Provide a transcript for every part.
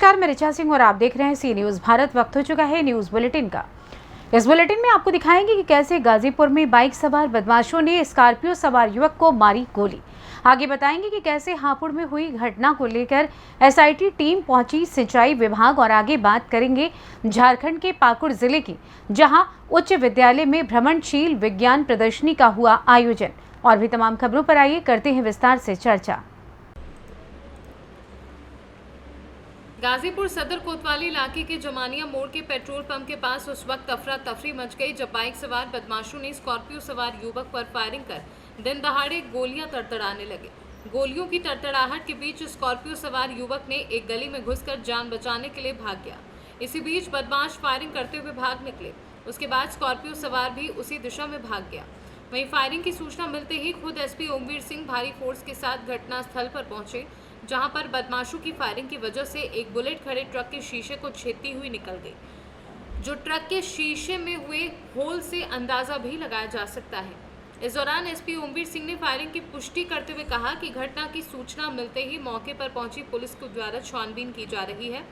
नमस्कार, मैं ऋचा सिंह और आप देख रहे हैं सी न्यूज़ भारत। वक्त हो चुका है न्यूज़ बुलेटिन का। इस बुलेटिन में आपको दिखाएंगे कि कैसे गाजीपुर में बाइक सवार बदमाशों ने स्कॉर्पियो सवार युवक को मारी गोली। आगे बताएंगे कि कैसे हापुड़ में हुई घटना को लेकर एसआईटी टीम पहुंची सिंचाई विभाग। और आगे बात करेंगे झारखंड के पाकुड़ जिले की, जहां उच्च विद्यालय में भ्रमणशील विज्ञान प्रदर्शनी का हुआ आयोजन। और भी तमाम खबरों पर आइए करते हैं विस्तार से चर्चा। गाजीपुर सदर कोतवाली इलाके के जमानिया मोड़ के पेट्रोल पंप के पास उस वक्त अफरा तफरी मच गई जब बाइक सवार बदमाशों ने स्कॉर्पियो सवार युवक पर फायरिंग कर दिन दहाड़े गोलियां तड़तड़ाने लगे। गोलियों की तड़तड़ाहट के बीच स्कॉर्पियो सवार युवक ने एक गली में घुसकर जान बचाने के लिए भाग गया। इसी बीच बदमाश फायरिंग करते हुए भाग निकले। उसके बाद स्कॉर्पियो सवार भी उसी दिशा में भाग गया। वहीं फायरिंग की सूचना मिलते ही खुद एसपी ओमवीर सिंह भारी फोर्स के साथ घटनास्थल पर पहुंचे, जहां पर बदमाशों की फायरिंग की वजह से एक बुलेट खड़े ट्रक के शीशे को छेदती हुई निकल गई, जो ट्रक के शीशे में हुए होल से अंदाजा भी लगाया जा सकता है। इस दौरान एसपी ओमवीर सिंह ने फायरिंग की पुष्टि करते हुए कहा कि घटना की सूचना मिलते ही मौके पर पहुंची पुलिस के द्वारा छानबीन की जा रही है।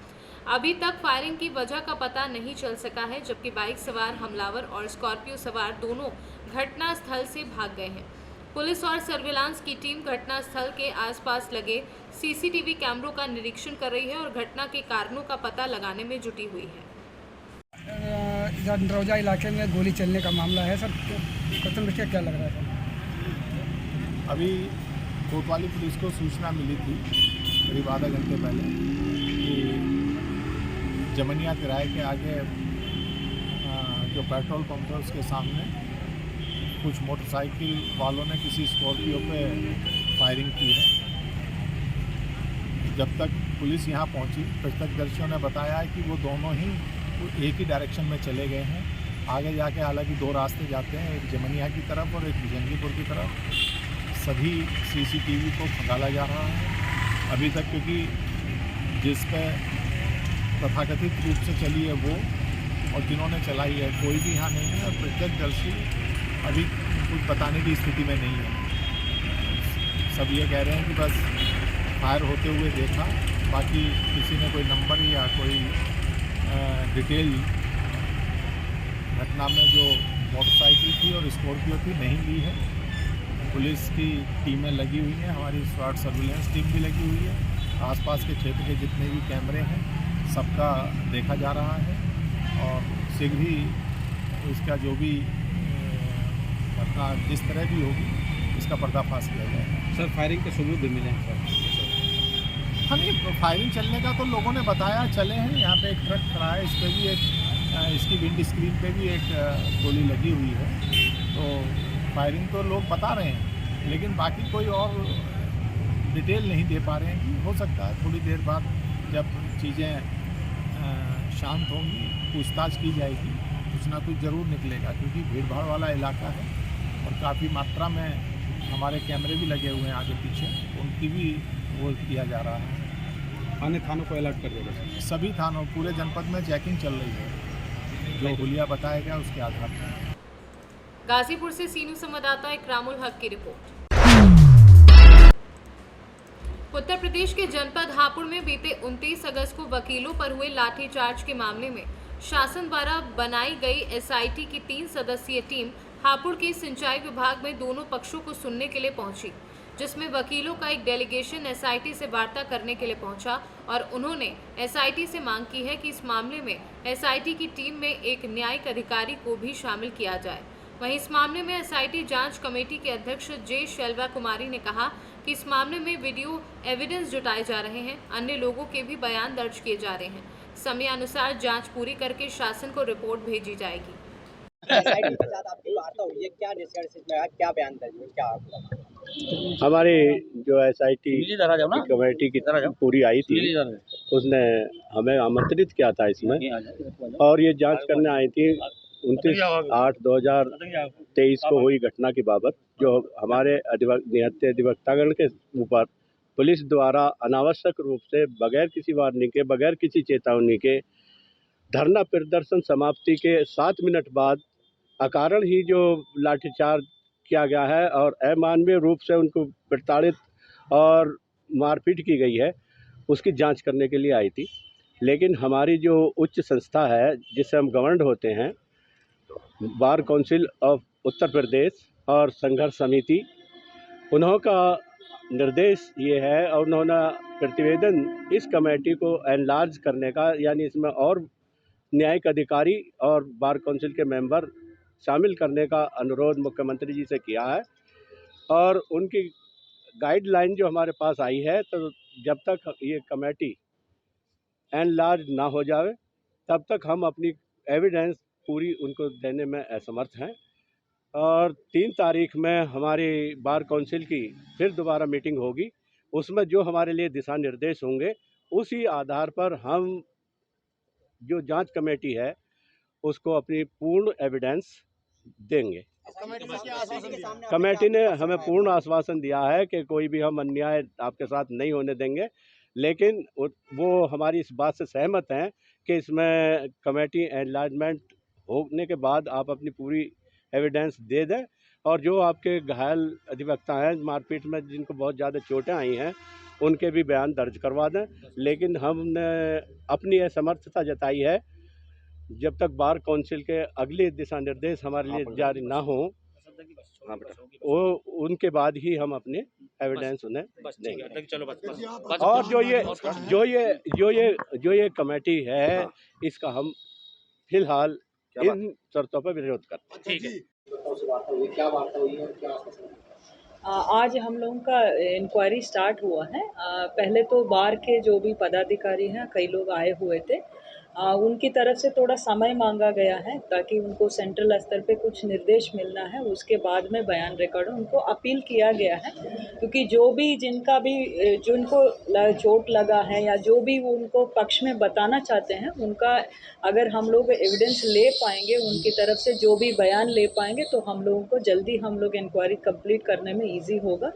अभी तक फायरिंग की वजह का पता नहीं चल सका है, जबकि बाइक सवार हमलावर और स्कॉर्पियो सवार दोनों घटनास्थल से भाग गए हैं। पुलिस और सर्विलांस की टीम घटनास्थल के आसपास लगे सीसीटीवी कैमरों का निरीक्षण कर रही है और घटना के कारणों का पता लगाने में जुटी हुई है। नरौजा इलाके में गोली चलने का मामला है सर, प्रथम दृष्टया क्या लग रहा है सर? अभी कोतवाली पुलिस को सूचना मिली थी करीब आधा घंटे पहले कि जमनिया तिराहे के आगे जो पेट्रोल पंप है उसके सामने कुछ मोटरसाइकिल वालों ने किसी स्कॉर्पियो पे फायरिंग की है। जब तक पुलिस यहाँ पहुँची, प्रत्यक्षदर्शियों ने बताया है कि वो दोनों ही एक ही डायरेक्शन में चले गए हैं। आगे जाके हालांकि दो रास्ते जाते हैं, एक जमनिया की तरफ और एक जंगीपुर की तरफ। सभी सीसीटीवी को खंगाला जा रहा है अभी तक, क्योंकि जिस पे तथाकथित रूप से चली है वो और जिन्होंने चलाई है कोई भी यहाँ नहीं है। और प्रत्यक्षदर्शी अभी कुछ बताने की स्थिति में नहीं है। सब ये कह रहे हैं कि बस फायर होते हुए देखा, बाकी किसी ने कोई नंबर या कोई डिटेल घटना में जो मोटरसाइकिल थी और स्कॉर्पियो थी नहीं ली है। पुलिस की टीमें लगी हुई हैं, हमारी स्वाट सर्विलेंस टीम भी लगी हुई है। आसपास के क्षेत्र के जितने भी कैमरे हैं सबका देखा जा रहा है और शीघ्र ही इसका जो भी घटना जिस तरह भी होगी इसका पर्दाफाश किया जाएगा। सर, फायरिंग के सबूत भी मिले हैं सर? हाँ, नहीं, फायरिंग चलने का तो लोगों ने बताया चले हैं। यहाँ पे एक ट्रक खड़ा है, इस पर भी एक इसकी विंड स्क्रीन पे भी एक गोली लगी हुई है। तो फायरिंग तो लोग बता रहे हैं, लेकिन बाकी कोई और डिटेल नहीं दे पा रहे हैं। कि हो सकता है थोड़ी देर बाद जब चीज़ें शांत होंगी, पूछताछ की जाएगी, कुछ ना कुछ ज़रूर निकलेगा, क्योंकि भीड़ भाड़ वाला इलाका है और काफ़ी मात्रा में हमारे कैमरे भी लगे हुए हैं आगे पीछे, उनकी भी वो किया जा रहा है। अन्य थानों को अलर्ट कर देगा? सभी थानों, पूरे जनपद में चेकिंग चल रही है, जो हुलिया बताया गया उसके आधार पर। गाजीपुर से सी न्यूज़ संवाददाता इकरामुल हक की रिपोर्ट। उत्तर प्रदेश के जनपद हापुड़ में बीते 29 अगस्त को वकीलों पर हुए लाठीचार्ज के मामले में शासन द्वारा बनाई गई एसआईटी की 3 सदस्यीय टीम हापुड़ के सिंचाई विभाग में दोनों पक्षों को सुनने के लिए पहुंची, जिसमें वकीलों का एक डेलीगेशन एसआईटी से वार्ता करने के लिए पहुंचा और उन्होंने एसआईटी से मांग की है कि इस मामले में एसआईटी की टीम में एक न्यायिक अधिकारी को भी शामिल किया जाए। वहीं इस मामले में एसआईटी जांच कमेटी के अध्यक्ष जे शैलवा कुमारी ने कहा कि इस मामले में वीडियो एविडेंस जुटाए जा रहे हैं, अन्य लोगों के भी बयान दर्ज किए जा रहे हैं। समय अनुसार जांच पूरी करके शासन को रिपोर्ट भेजी जाएगी। एसआईटी के साथ आपकी वार्ता हुई है, क्या डिस्कशन में क्या बयान दर्ज हुआ, क्या आपका? हमारी जो एसआईटी कमेटी की पूरी आई थी, उसने हमें आमंत्रित किया था इसमें, और ये जांच करने आई थी 29/8/2023 को हुई घटना की बाबत, जो हमारे निहत्थे अधिवक्तागण के ऊपर पुलिस द्वारा अनावश्यक रूप से बगैर किसी वार्निंग के, बगैर किसी चेतावनी के धरना प्रदर्शन समाप्ति के 7 मिनट बाद अकारण ही जो लाठीचार्ज किया गया है और अमानवीय रूप से उनको प्रताड़ित और मारपीट की गई है, उसकी जांच करने के लिए आई थी। लेकिन हमारी जो उच्च संस्था है जिससे हम गवर्नड होते हैं, bar council of Uttar Pradesh और संघर्ष समिति, उन्हों का निर्देश ये है और उन्होंने प्रतिवेदन इस कमेटी को एनलार्ज करने का, यानी इसमें और न्यायिक अधिकारी और बार काउंसिल के मेंबर शामिल करने का अनुरोध मुख्यमंत्री जी से किया है। और उनकी गाइडलाइन जो हमारे पास आई है, तो जब तक ये कमेटी एनलार्ज ना हो जाए तब तक हम अपनी एविडेंस पूरी उनको देने में असमर्थ हैं। और 3 तारीख में हमारी बार काउंसिल की फिर दोबारा मीटिंग होगी, उसमें जो हमारे लिए दिशा निर्देश होंगे उसी आधार पर हम जो जांच कमेटी है उसको अपनी पूर्ण एविडेंस देंगे। कमेटी ने हमें पूर्ण आश्वासन दिया है कि कोई भी हम अन्याय आपके साथ नहीं होने देंगे, लेकिन वो हमारी इस बात से सहमत हैं कि इसमें कमेटी एनलार्जमेंट होने के बाद आप अपनी पूरी एविडेंस दे दें और जो आपके घायल अधिवक्ता हैं मारपीट में जिनको बहुत ज़्यादा चोटें आई हैं उनके भी बयान दर्ज करवा दें। लेकिन हमने अपनी असमर्थता जताई है, जब तक बार काउंसिल के अगले दिशा निर्देश हमारे लिए जारी ना हो, वो उनके बाद ही हम अपने एविडेंस उन्हें देंगे। और जो ये कमेटी है इसका हम फिलहाल इन शर्तों पर विरोध करते हैं। क्या वार्ता हुई है, क्या आज हम लोगों का इंक्वायरी स्टार्ट हुआ है। पहले तो बार के जो भी पदाधिकारी हैं, कई लोग आए हुए थे, उनकी तरफ से थोड़ा समय मांगा गया है ताकि उनको सेंट्रल स्तर पे कुछ निर्देश मिलना है, उसके बाद में बयान रिकॉर्ड उनको अपील किया गया है। क्योंकि जो भी जिनको चोट लगा है या जो भी वो उनको पक्ष में बताना चाहते हैं, उनका अगर हम लोग एविडेंस ले पाएंगे, उनकी तरफ से जो भी बयान ले पाएंगे, तो हम लोगों को जल्दी हम लोग इंक्वायरी कंप्लीट करने में ईजी होगा।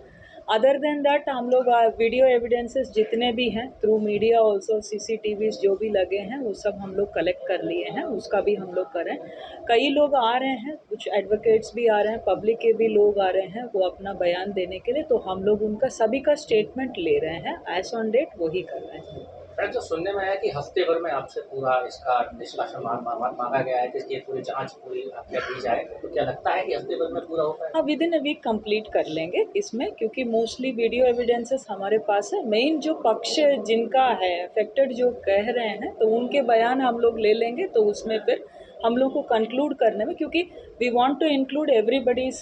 अदर देन दैट हम लोग वीडियो एविडेंसेस जितने भी हैं थ्रू मीडिया ऑल्सो, CCTVs जो भी लगे हैं वो सब हम लोग कलेक्ट कर लिए हैं, उसका भी हम लोग करें। कई लोग आ रहे हैं, कुछ एडवोकेट्स भी आ रहे हैं, पब्लिक के भी लोग आ रहे हैं वो अपना बयान देने के लिए, तो हम लोग उनका सभी का स्टेटमेंट ले रहे हैं, एज ऑन डेट वही कर रहे हैं। सर, जो सुनने में आया कि हफ्ते भर में आपसे पूरा इसका निष्कासन मांगा गया है, इसकी पूरी जांच पूरी आपके दी जाए, तो क्या लगता है कि हफ्ते भर में पूरा हो पाएगा? हाँ, within a week complete कर लेंगे इसमें, क्योंकि मोस्टली वीडियो एविडेंसेस हमारे पास है। मेन जो पक्ष जिनका है अफेक्टेड जो कह रहे हैं, तो उनके बयान हम लोग ले लेंगे, तो उसमें फिर हम लोग को कंक्लूड करने में, क्योंकि we want to include everybody's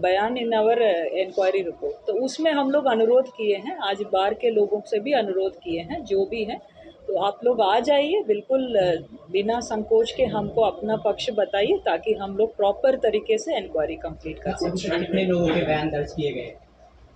बयान इन आवर इंक्वायरी रिपोर्ट, तो उसमें हम लोग अनुरोध किए हैं, आज बार के लोगों से भी अनुरोध किए हैं, जो भी हैं, तो आप लोग आ जाइए बिल्कुल बिना संकोच के, हमको अपना पक्ष बताइए ताकि हम लोग प्रॉपर तरीके से इंक्वायरी कंप्लीट कर सकें। कितने लोगों के बयान दर्ज किए गए?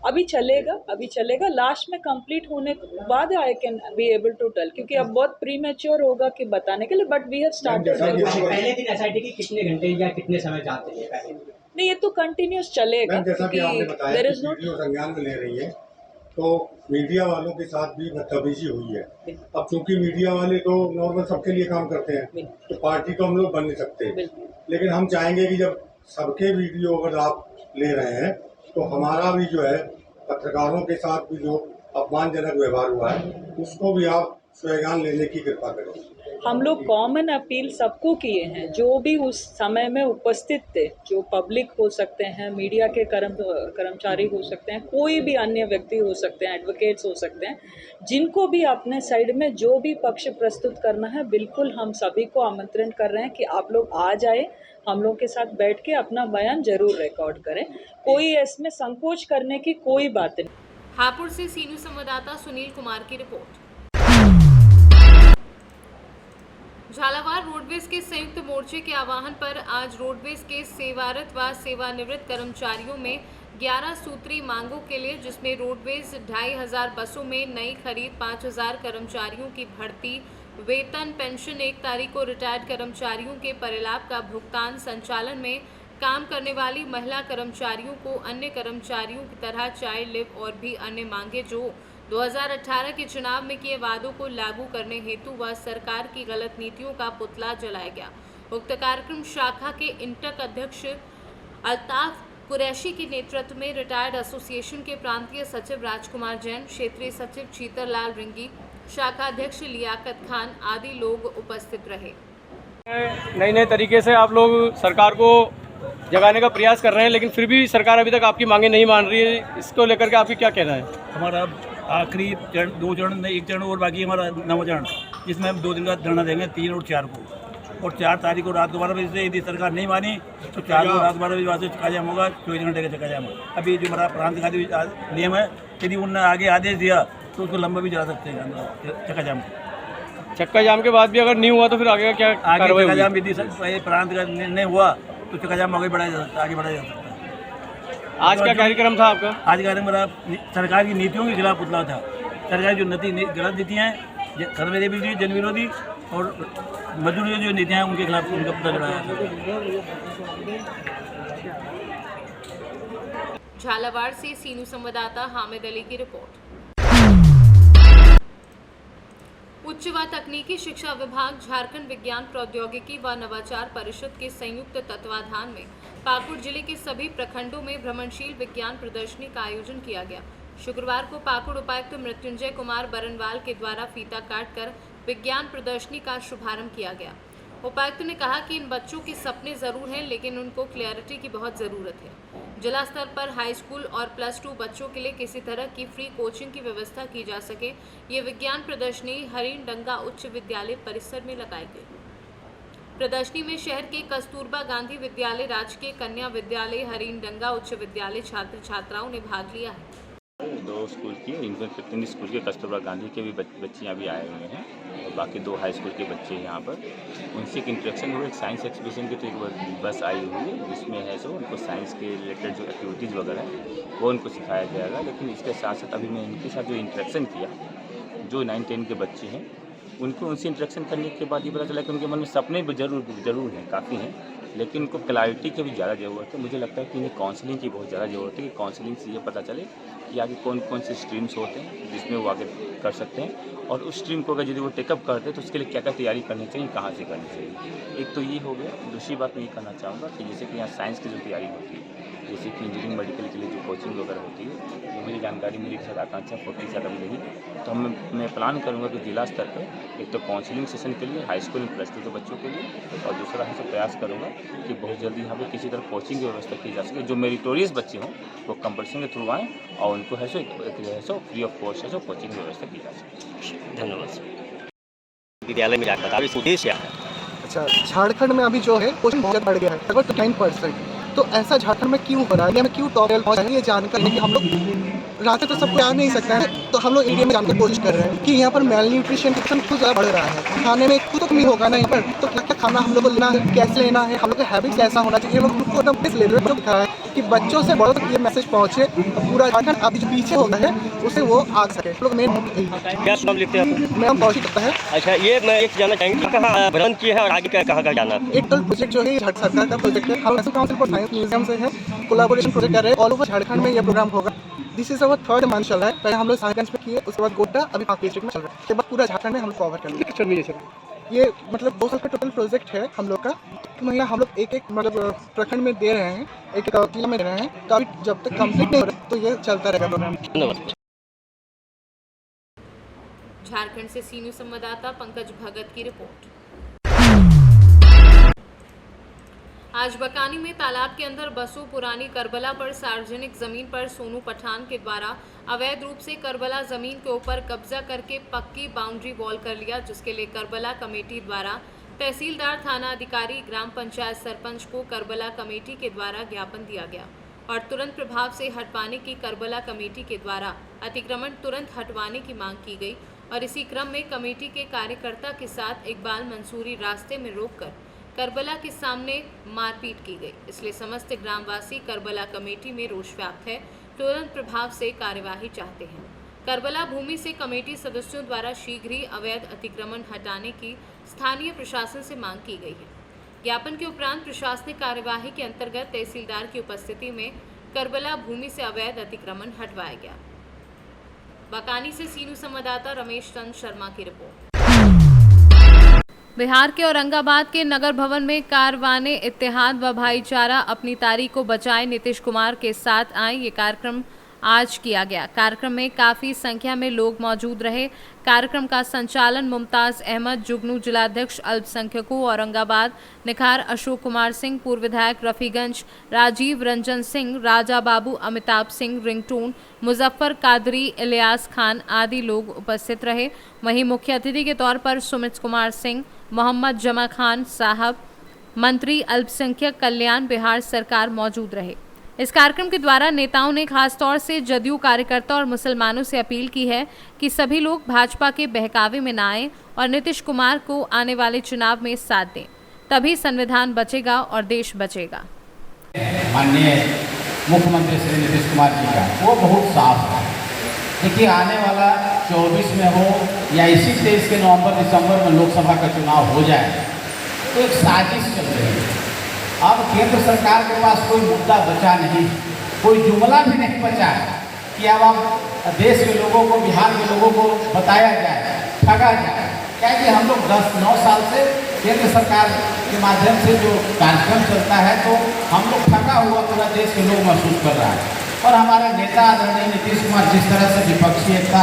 अभी चलेगा लास्ट में कंप्लीट होने के बाद I can be able to tell, क्योंकि अब बहुत प्रीमेच्योर होगा कि बताने के लिए, बट वी हैव स्टार्टेड। पहले दिन SIT की कितने घंटे या कितने समय जाते हैं पहले? नहीं, ये तो कंटिन्यूस चलेगा, क्योंकि देयर इज नो संज्ञान में ले रही है, तो मीडिया वालों के साथ भी बदतमीजी हुई है। अब चूंकि मीडिया वाले तो नॉर्मल सबके लिए काम करते हैं, तो पार्टी को हम लोग बन नहीं सकते, लेकिन हम चाहेंगे कि जब सबके वीडियो अगर आप ले रहे हैं, तो हमारा भी जो है पत्रकारों के साथ भी जो अपमानजनक व्यवहार हुआ है उसको भी आप संज्ञान लेने की कृपा करें। हम लोग कॉमन अपील सबको किए हैं, जो भी उस समय में उपस्थित थे, जो पब्लिक हो सकते हैं, मीडिया के कर्मचारी हो सकते हैं, कोई भी अन्य व्यक्ति हो सकते हैं, एडवोकेट्स हो सकते हैं, जिनको भी अपने साइड में जो भी पक्ष प्रस्तुत करना है, बिल्कुल हम सभी को आमंत्रण कर रहे हैं कि आप लोग आ जाए, हम लोग के साथ बैठ के अपना बयान जरूर रिकॉर्ड करें, कोई इसमें संकोच करने की कोई बात नहीं। हापुड़ से सी न्यूज संवाददाता सुनील कुमार की रिपोर्ट। झालावाड़ रोडवेज के संयुक्त मोर्चे के आह्वान पर आज रोडवेज के सेवारत व सेवानिवृत्त कर्मचारियों में 11 सूत्री मांगों के लिए, जिसमें रोडवेज 2500 बसों में नई खरीद, 5000 कर्मचारियों की भर्ती, वेतन, पेंशन, 1 तारीख को रिटायर्ड कर्मचारियों के परिलाभ का भुगतान, संचालन में काम करने वाली महिला कर्मचारियों को अन्य कर्मचारियों की तरह चाइल्ड लीव और भी अन्य मांगे जो 2018 के चुनाव में किए वादों को लागू करने हेतु व सरकार की गलत नीतियों का पुतला जलाया गया। उक्त कार्यक्रम शाखा के इंटक अध्यक्ष अल्ताफ कुरैशी के नेतृत्व में रिटायर्ड एसोसिएशन के प्रांतीय सचिव राजकुमार जैन, क्षेत्रीय सचिव चीतरलाल रिंगी, शाखा अध्यक्ष लियाकत खान आदि लोग उपस्थित रहे। नए नए तरीके से आप लोग सरकार को जगाने का प्रयास कर रहे हैं, लेकिन फिर भी सरकार अभी तक आपकी मांगे नहीं मान रही है। इसको लेकर के आपकी क्या कहना है? हमारा आखिरी चरण, 2 चरण में 1 चरण और बाकी है, हमारा 9वां चरण, जिसमें हम 2 दिन का धरना देंगे, 3 और 4 को। और 4 तारीख को रात 12 बजे से यदि सरकार नहीं मानी तो 4 को रात 12 बजे वहाँ से चक्का-जाम होगा, 24 घंटे का चक्का-जाम होगा। अभी जो हमारा प्रांत नियम है, यदि उन्होंने आगे आदेश दिया तो उसको लंबा भी चला सकते हैं चक्का-जाम के बाद भी अगर नहीं हुआ तो फिर आगे का क्या कार्रवाई होगी? चक्का-जाम यदि प्रांत का निर्णय हुआ तो चक्का-जाम आगे बढ़ाया जा सकता है। आज क्या कार्यक्रम था आपका? आज कार्यक्रम मेरा सरकार की नीतियों के खिलाफ पुतला था। सरकार जो गलत नीतियाँ हैं, सर्वे विरोधी, जन विरोधी और मजदूरी जो नीतियाँ हैं उनके खिलाफ उनका पुतला चढ़ाया। झालावाड़ से सीनू संवाददाता हामिद अली की रिपोर्ट। उच्च व तकनीकी शिक्षा विभाग, झारखंड विज्ञान प्रौद्योगिकी व नवाचार परिषद के संयुक्त तत्वाधान में पाकुड़ जिले के सभी प्रखंडों में भ्रमणशील विज्ञान प्रदर्शनी का आयोजन किया गया। शुक्रवार को पाकुड़ उपायुक्त मृत्युंजय कुमार बरनवाल के द्वारा फीता काटकर विज्ञान प्रदर्शनी का शुभारंभ किया गया। उपायुक्त ने कहा कि इन बच्चों के सपने जरूर हैं, लेकिन उनको क्लैरिटी की बहुत ज़रूरत है। जिला स्तर पर हाई स्कूल और +2 बच्चों के लिए किसी तरह की फ्री कोचिंग की व्यवस्था की जा सके, ये विज्ञान प्रदर्शनी हरिण डंगा उच्च विद्यालय परिसर में लगाई गई। प्रदर्शनी में शहर के कस्तूरबा गांधी विद्यालय, राजकीय कन्या विद्यालय, हरिण डंगा उच्च विद्यालय छात्र छात्राओं ने भाग लिया है। 2 स्कूल की, इनमें 15 स्कूल के कस्तूरबा गांधी के भी बच्चे यहाँ भी आए हुए हैं और बाकी 2 हाई स्कूल के बच्चे हैं यहाँ पर। उनसे एक इंटरेक्शन हुआ, एक साइंस एक्सहिबिशन की तो एक बस आई हुई है जिसमें है सो उनको साइंस के रिलेटेड जो एक्टिविटीज़ वगैरह है वो उनको सिखाया जाएगा। लेकिन इसके साथ साथ अभी मैं इनके साथ जो इंटरेक्शन किया, जो 9-10 के बच्चे हैं उनको उनसे इंटरेक्शन करने के बाद ये पता चला कि उनके मन में सपने भी जरूर हैं, काफ़ी हैं, लेकिन उनको क्लैरिटी की भी ज़्यादा ज़रूरत है। मुझे लगता है कि इन्हें काउंसलिंग की बहुत ज़्यादा ज़रूरत है कि काउंसलिंग से ये पता चले कि आगे कौन कौन से स्ट्रीम्स होते हैं जिसमें वो आगे कर सकते हैं, और उस स्ट्रीम को अगर यदि वो टेकअप करते हैं तो उसके लिए क्या क्या तैयारी करनी चाहिए, कहाँ से करनी चाहिए। एक तो ये हो गया। दूसरी बात मैं ये कहना चाहूँगा कि जैसे कि यहाँ साइंस की जो तैयारी होती है, जैसे कि इंजीनियरिंग मेडिकल के लिए जो कोचिंग वगैरह होती है, जो मेरी जानकारी मेरी शायद आकांक्षा 40 ज़्यादा नहीं, तो मैं प्लान करूँगा कि जिला स्तर पर एक तो काउंसलिंग सेशन के लिए हाई स्कूल में +2 के बच्चों के लिए, और दूसरा हमसे प्रयास करूँगा कि बहुत जल्दी यहाँ पर किसी तरह कोचिंग की व्यवस्था की जा सके। जो मेरिटोरियस बच्चे हों वो कंपटीशन के थ्रू आएँ और उनको है सो फ्री ऑफ कॉस्ट है सो कोचिंग व्यवस्था की जा सके। धन्यवाद। विद्यालय में जाकर अभी उद्देश्य है। अच्छा, झारखंड में अभी जो है क्वेश्चन बहुत बढ़ गया है, लगभग 9%। तो ऐसा झारखंड में क्यों हो रहा है, इंडिया में क्यों टॉप ये जानकर कि हम लोग रास्ते तो सबको आ नहीं सकता है, तो हम लोग इंडिया में जानने की कोशिश कर रहे हैं कि यहाँ पर मेल न्यूट्रिशन कुछ ज़्यादा बढ़ रहा है। खाने में कुछ तो कमी होगा ना, यहाँ पर तो क्या क्या खाना हम लोग को लेना है, कैसे लेना है, हम लोग का हैबिट कैसा होना चाहिए, हम लोग को एकदम इस लेवल पर दिखा है कि बच्चों से बड़ों तक ये मैसेज पहुँचे, पूरा झारखंड अभी जो पीछे हो गया है उसे वो आ सके। लोग मेन क्या नाम लिखते हैं? मैं बहुत करता है। अच्छा, ये मैं एक जानना चाहेंगे कहाँ भ्रमण किया है और आगे कहाँ का जाना? एक टल प्रोजेक्ट जो है सरकार का प्रोजेक्ट है, हम काउंसिल फॉर साइंस म्यूजियम से है कोलैबोरेशन प्रोजेक्ट कर रहे हैं। ऑल ओवर झारखंड में ये प्रोग्राम होगा। This is our 3rd month चल रहा है। पहले हम लोग साहिबगंज में किए, उसके बाद गोड्डा, अभी पाक डिस्ट्रिक्ट में चल रहा है। उसके बाद पूरा झारखंड में हम लोग कवर करेंगे। ये मतलब 2 साल का टोटल प्रोजेक्ट है हम लोग का। तो महिला हम लोग एक मतलब प्रखंड में दे रहे हैं, एक जिला में दे रहे हैं, तो अभी जब तक कंप्लीट नहीं हो रहा तो ये चलता रहेगा प्रोग्राम। धन्यवाद। झारखंड से सीनियर संवाददाता पंकज भगत की रिपोर्ट। आज बकानी में तालाब के अंदर बसों पुरानी करबला पर सार्वजनिक जमीन पर सोनू पठान के द्वारा अवैध रूप से करबला जमीन के ऊपर कब्जा करके पक्की बाउंड्री वॉल कर लिया, जिसके लिए करबला कमेटी द्वारा तहसीलदार, थाना अधिकारी, ग्राम पंचायत सरपंच को करबला कमेटी के द्वारा ज्ञापन दिया गया और तुरंत प्रभाव से हटवाने की करबला कमेटी के द्वारा अतिक्रमण तुरंत हटवाने की मांग की गई। और इसी क्रम में कमेटी के कार्यकर्ता के साथ इकबाल मंसूरी रास्ते में रोककर करबला के सामने मारपीट की गई। इसलिए समस्त ग्रामवासी करबला कमेटी में रोष व्याप्त है, तुरंत प्रभाव से कार्यवाही चाहते हैं। करबला भूमि से कमेटी सदस्यों द्वारा शीघ्र ही अवैध अतिक्रमण हटाने की स्थानीय प्रशासन से मांग की गई है। ज्ञापन के उपरांत प्रशासनिक कार्यवाही के अंतर्गत तहसीलदार की उपस्थिति में करबला भूमि से अवैध अतिक्रमण हटवाया गया। बकानी से सीनू संवाददाता रमेश चंद्र शर्मा की रिपोर्ट। बिहार के औरंगाबाद के नगर भवन में कारवाने इत्तेहाद व भाईचारा अपनी तारीख को बचाए नीतीश कुमार के साथ आए। ये कार्यक्रम आज किया गया। कार्यक्रम में काफी संख्या में लोग मौजूद रहे। कार्यक्रम का संचालन मुमताज अहमद, जुगनू जिलाध्यक्ष अल्पसंख्यकों औरंगाबाद, निखार अशोक कुमार सिंह, पूर्व विधायक रफीगंज, राजीव रंजन सिंह, राजा बाबू, अमिताभ सिंह, रिंगटोन, मुजफ्फर कादरी, इलियास खान आदि लोग उपस्थित रहे। वहीं मुख्य अतिथि के तौर पर सुमित कुमार सिंह, मोहम्मद जमा खान साहब, मंत्री अल्पसंख्यक कल्याण बिहार सरकार मौजूद रहे। इस कार्यक्रम के द्वारा नेताओं ने खास तौर से जदयू कार्यकर्ता और मुसलमानों से अपील की है कि सभी लोग भाजपा के बहकावे में न आएं और नीतीश कुमार को आने वाले चुनाव में साथ दें, तभी संविधान बचेगा और देश बचेगा। माननीय मुख्यमंत्री श्री नीतीश कुमार जी का वो बहुत साफ है। देखिए, आने वाला 24 में हो या इसी 23 के नवंबर दिसंबर में लोकसभा का चुनाव हो जाए तो एक साजिश चल रही है। अब केंद्र सरकार के पास कोई मुद्दा बचा नहीं, कोई जुमला भी नहीं बचा है कि अब देश के लोगों को, बिहार के लोगों को बताया जाए, ठगा जाए। क्या कि हम लोग 10-9 साल से केंद्र सरकार के माध्यम से जो कार्यक्रम चलता है तो हम लोग ठगा हुआ पूरा देश के लोग महसूस कर रहा है। और हमारे नेता आदरणीय नीतीश कुमार जिस तरह से विपक्षी एकता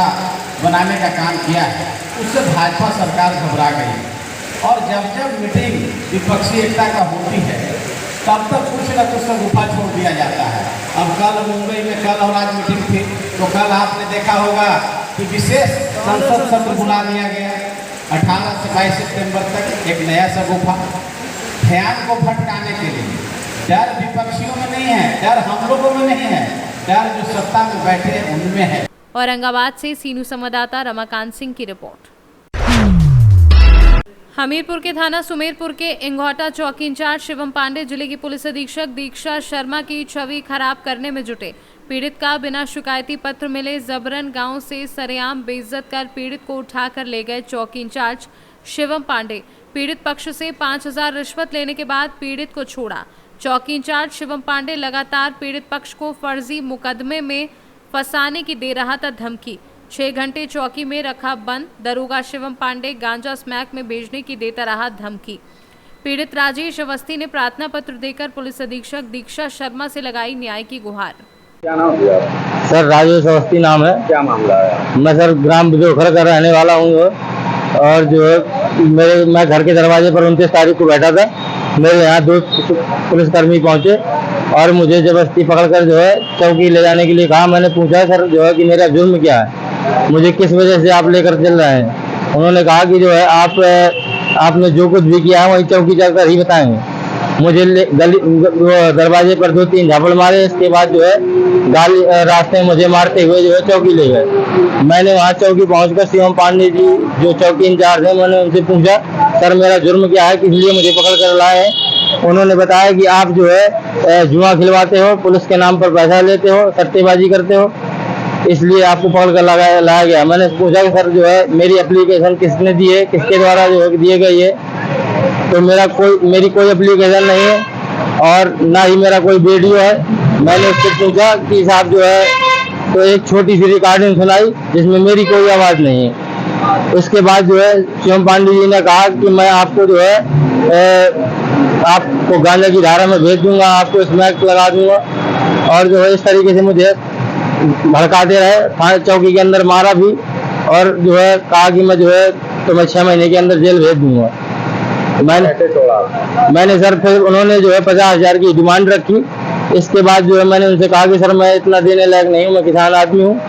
बनाने का काम किया है उससे भाजपा सरकार घबरा गई है। और जब जब मीटिंग विपक्षी एकता का होती है तब तक कुछ न कुछ गुफा छोड़ दिया जाता है। अब कल मुंबई में कल और आज मीटिंग थी तो कल आपने देखा होगा कि विशेष संसद सत्र बुला लिया गया। 18 से 22 सितंबर तक एक नया सा गुफा, ध्यान को भटकाने के लिए। डर विपक्षियों में नहीं है, डर हम लोगों में नहीं है, डर जो सत्ता में बैठे हैं उनमें है। औरंगाबाद से सीनू संवाददाता रमाकांत सिंह की रिपोर्ट। हमीरपुर के थाना सुमेरपुर के इंघौटा चौकी इंचार्ज शिवम पांडे जिले की पुलिस अधीक्षक दीक्षा शर्मा की छवि खराब करने में जुटे। पीड़ित का बिना शिकायती पत्र मिले जबरन गांव से सरेआम बेइज्जत कर पीड़ित को उठाकर ले गए चौकी इंचार्ज शिवम पांडे। पीड़ित पक्ष से 5000 रिश्वत लेने के बाद पीड़ित को छोड़ा। चौकी इंचार्ज शिवम पांडे लगातार पीड़ित पक्ष को फर्जी मुकदमे में फंसाने की दे रहा था धमकी। 6 घंटे चौकी में रखा बंद। दरोगा शिवम पांडे गांजा स्मैक में भेजने की देता रहा धमकी। पीड़ित राजेश अवस्थी ने प्रार्थना पत्र देकर पुलिस अधीक्षक दीक्षा शर्मा से लगाई न्याय की गुहार। क्या नाम है सर? राजेश अवस्थी नाम है। क्या मामला है? मैं सर ग्राम बिजोखर का रहने वाला हूँ और जो है मैं घर के दरवाजे पर 29 तारीख को बैठा था। मेरे यहाँ 2 पुलिसकर्मी पहुँचे और मुझे जबरदस्ती पकड़कर जो है चौकी ले जाने के लिए कहा। मैंने पूछा सर जो है कि मेरा जुर्म क्या है, मुझे किस वजह से आप लेकर चल रहे हैं। उन्होंने कहा कि जो है आपने जो कुछ भी किया है वही चौकी जाकर ही बताएंगे। मुझे दरवाजे पर 2-3 झापड़ मारे। इसके बाद जो है गाली रास्ते में मुझे मारते हुए जो है चौकी ले गए। मैंने वहाँ चौकी पहुँचकर शिवम पांडे जी जो चौकी इंचार्ज है, मैंने उनसे पूछा सर मेरा जुर्म क्या है, किस लिए मुझे पकड़ कर लाए हैं। उन्होंने बताया कि आप जो है जुआ खिलवाते हो, पुलिस के नाम पर पैसा लेते हो, सट्टेबाजी करते हो, इसलिए आपको पकड़ कर लाया गया। मैंने पूछा कि सर जो है मेरी एप्लीकेशन किसने दी है, किसके द्वारा जो है दिए गई है। तो मेरी कोई एप्लीकेशन नहीं है और ना ही मेरा कोई वीडियो है। मैंने उससे पूछा कि साहब जो है तो एक छोटी सी रिकॉर्डिंग सुनाई जिसमें मेरी कोई आवाज़ नहीं है। उसके बाद जो है शिवम पांडे जी ने कहा कि मैं आपको जो है आपको गांजा की धारा में भेज दूंगा, आपको स्मैक लगा दूंगा। और जो है इस तरीके से मुझे भड़काते रहे। थाने चौकी के अंदर मारा भी और जो है कहा कि मैं जो है तो मैं 6 महीने के अंदर जेल भेज दूंगा। मैंने सर फिर उन्होंने जो है 50,000 की डिमांड रखी। इसके बाद जो है मैंने उनसे कहा कि सर मैं इतना देने लायक नहीं हूँ, मैं किसान आदमी हूँ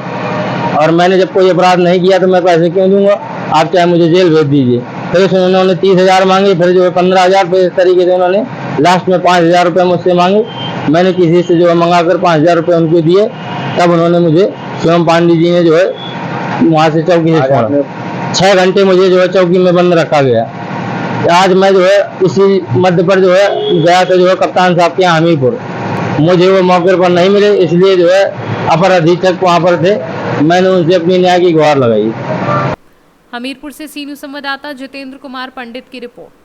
और मैंने जब कोई अपराध नहीं किया तो मैं पैसे क्यों दूंगा, आप चाहे मुझे जेल भेज दीजिए। फिर उन्होंने 30,000 मांगे, फिर जो है 15,000, फिर इस तरीके से उन्होंने लास्ट में 5,000 रुपये मुझसे मांगे। मैंने किसी से जो है मंगा कर 5,000 रुपये उनको दिए। तब उन्होंने मुझे शिवम पांडे जी ने जो है वहाँ से चौकी से छोड़ा। 6 घंटे मुझे जो है चौकी में बंद रखा गया। आज मैं जो है इसी मध्य पर जो है गया था जो है कप्तान साहब के यहाँ हमीरपुर, मुझे वो मौके पर नहीं मिले, इसलिए जो है अपर अधीक्षक वहाँ पर थे, मैंने उनसे अपनी न्याय की गुहार लगाई। हमीरपुर से सीनू संवाददाता जितेंद्र कुमार पंडित की रिपोर्ट।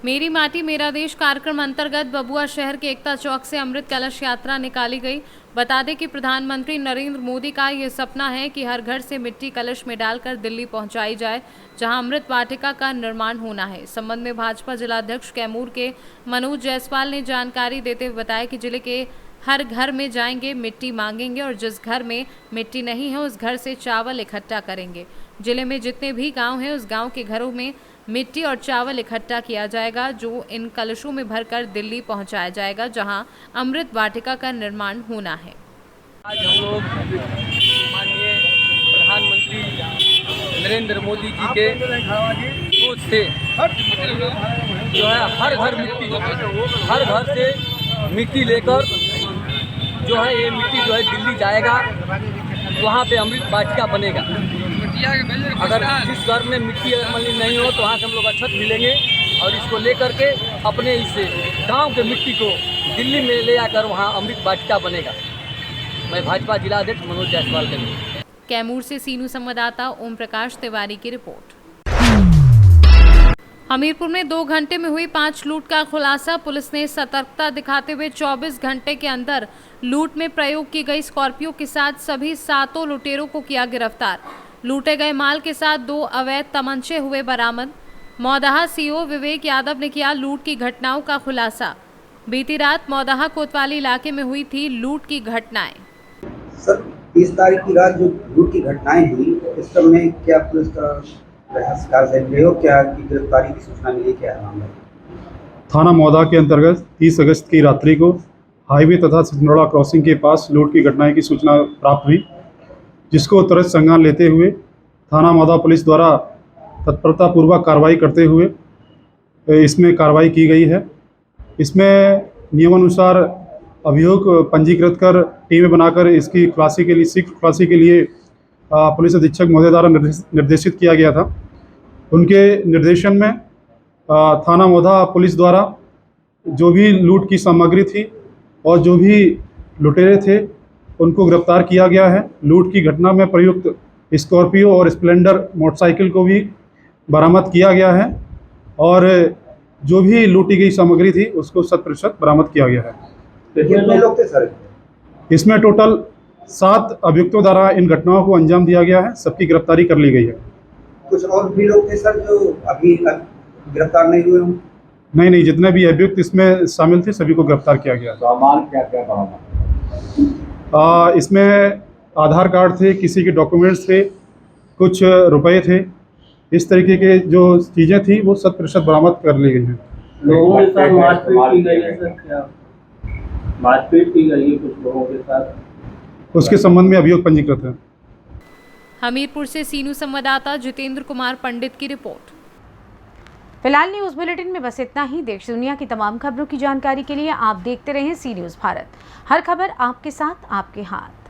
मेरी माटी मेरा देश कार्यक्रम अंतर्गत बबुआ शहर के एकता चौक से अमृत कलश यात्रा निकाली गई। बता दें कि प्रधानमंत्री नरेंद्र मोदी का ये सपना है कि हर घर से मिट्टी कलश में डालकर दिल्ली पहुंचाई जाए, जहां अमृत वाटिका का निर्माण होना है। इस संबंध में भाजपा जिलाध्यक्ष कैमूर के मनोज जायसवाल ने जानकारी देते हुए बताया कि जिले के हर घर में जाएंगे, मिट्टी मांगेंगे और जिस घर में मिट्टी नहीं है उस घर से चावल इकट्ठा करेंगे। जिले में जितने भी गांव हैं उस गांव के घरों में मिट्टी और चावल इकट्ठा किया जाएगा, जो इन कलशों में भरकर दिल्ली पहुंचाया जाएगा, जहां अमृत वाटिका का निर्माण होना है। आज हम लोग माननीय प्रधानमंत्री नरेंद्र मोदी जी के सोच से जो है हर घर से मिट्टी लेकर जो है ये मिट्टी जो है दिल्ली जाएगा, वहाँ पे अमृत वाटिका बनेगा। अगर जिस घर में मिट्टी अगर नहीं हो तो वहाँ से हम लोग अक्षत मिलेंगे और इसको लेकर के अपने इस गांव के मिट्टी को दिल्ली में ले आकर वहाँ अमृत वाटिका बनेगा। मैं भाजपा जिला अध्यक्ष मनोज जायसवाल के लिए। कैमूर से सीनू संवाददाता ओम प्रकाश तिवारी की रिपोर्ट। हमीरपुर में 2 घंटे में हुई 5 लूट का खुलासा। पुलिस ने सतर्कता दिखाते हुए 24 घंटे के अंदर लूट में प्रयोग की गई स्कॉर्पियो के साथ सभी 7 लुटेरों को किया गिरफ्तार। लूटे गए माल के साथ 2 अवैध तमंचे हुए बरामद। मौदाहा सीओ विवेक यादव ने किया लूट की घटनाओं का खुलासा। बीती रात मौदाहा कोतवाली इलाके में हुई थी लूट की घटनाएं। सर 30 तारीख की रात जो लूट की घटनाएं हुई, इस सब में क्या पुलिस का रहस्य कार्य हो, क्या गिरफ्तारी की सूचना मिली, क्या है मामला? थाना मौदा के अंतर्गत 30 अगस्त की रात्रि को हाईवे तथा सिंधनौड़ा क्रॉसिंग के पास लूट की घटनाएं की सूचना प्राप्त हुई, जिसको त्वरित संज्ञान लेते हुए थाना मौदा पुलिस द्वारा तत्परतापूर्वक कार्रवाई करते हुए इसमें कार्रवाई की गई है। इसमें नियमानुसार अभियोग पंजीकृत कर टीमें बनाकर इसकी खुलासे के लिए शीघ्र खुलासे के लिए पुलिस अधीक्षक महोदय द्वारा निर्देशित किया गया था। उनके निर्देशन में थाना मौदा पुलिस द्वारा जो भी लूट की सामग्री थी और जो भी लुटेरे थे उनको गिरफ्तार किया गया है। लूट की घटना में प्रयुक्त स्कॉर्पियो और स्प्लेंडर मोटरसाइकिल को भी बरामद किया गया है और जो भी लूटी गई सामग्री थी उसको 100% बरामद किया गया है। कितने लोग थे सर? इसमें टोटल 7 अभियुक्तों द्वारा इन घटनाओं को अंजाम दिया गया है। सबकी गिरफ्तारी कर ली गई है। कुछ और भी लोग थे सर जो अभी गिरफ्तार नहीं हुए हों? नहीं, जितने भी अभियुक्त इसमें शामिल थे सभी को गिरफ्तार किया गया। सामान क्या क्या बरामद? इसमें आधार कार्ड थे, किसी के डॉक्यूमेंट्स थे, कुछ रुपए थे। इस तरीके के जो चीज़ें थी वो 100% बरामद कर ली गई हैं। लोगों के साथ मारपीट की गई है सर? क्या मारपीट की गई है कुछ लोगों के साथ? उसके संबंध में अभियोग पंजीकृत है। हमीरपुर से सीनू संवाददाता जितेंद्र कुमार पंडित की रिपोर्ट। फिलहाल न्यूज़ बुलेटिन में बस इतना ही। देश दुनिया की तमाम खबरों की जानकारी के लिए आप देखते रहें सी न्यूज़ भारत। हर खबर आपके साथ, आपके हाथ।